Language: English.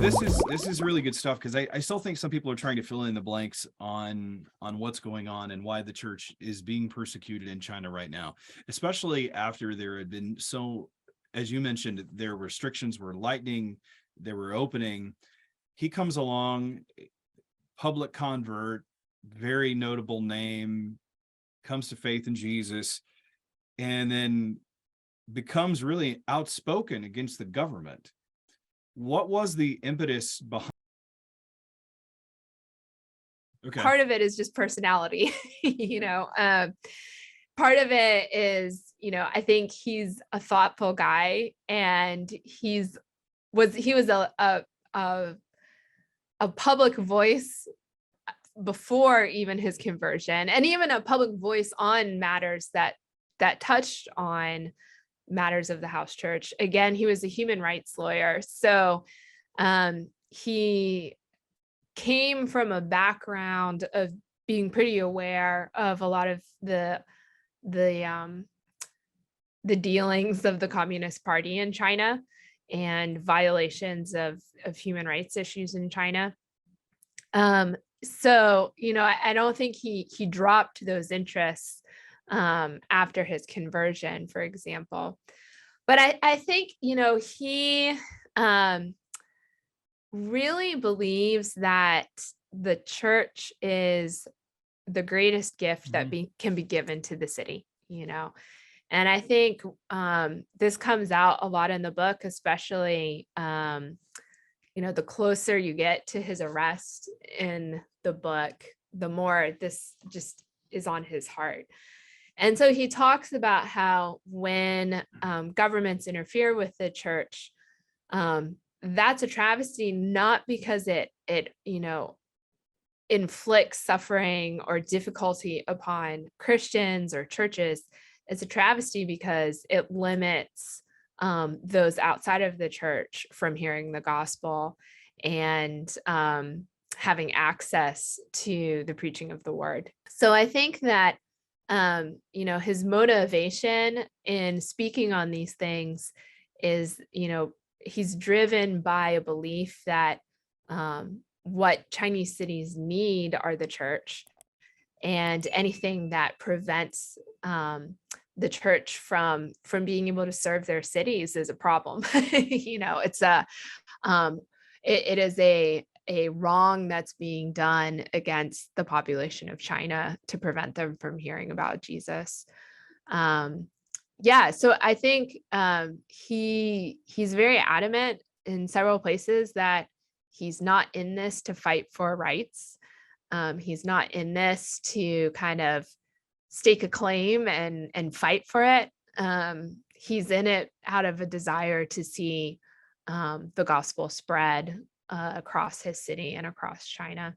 this is really good stuff, because I still think some people are trying to fill in the blanks on what's going on and why the church is being persecuted in China right now, especially after there had been, so as you mentioned, their restrictions were lightening, they were opening. He comes along, public convert, very notable name, comes to faith in Jesus, and then becomes really outspoken against the government. What was the impetus behind? Okay. Part of it is just personality, part of it is, I think he's a thoughtful guy, and he was a public voice before even his conversion, and even a public voice on matters that touched on matters of the house church. Again, he was a human rights lawyer, so he came from a background of being pretty aware of a lot of the dealings of the Communist Party in China and violations of human rights issues in China. So, I don't think he dropped those interests after his conversion, for example. But I think, he really believes that the church is the greatest gift that can be given to the city, And I think this comes out a lot in the book, especially, the closer you get to his arrest in the book, the more this just is on his heart. And so he talks about how when governments interfere with the church, that's a travesty, not because it inflicts suffering or difficulty upon Christians or churches. It's a travesty because it limits those outside of the church from hearing the gospel and having access to the preaching of the word. So I think that his motivation in speaking on these things is, he's driven by a belief that what Chinese cities need are the church, and anything that prevents the church from being able to serve their cities is a problem. It's it is a wrong that's being done against the population of China to prevent them from hearing about Jesus. So I think he's very adamant in several places that he's not in this to fight for rights. He's not in this to kind of stake a claim and fight for it. He's in it out of a desire to see the gospel spread across his city and across China.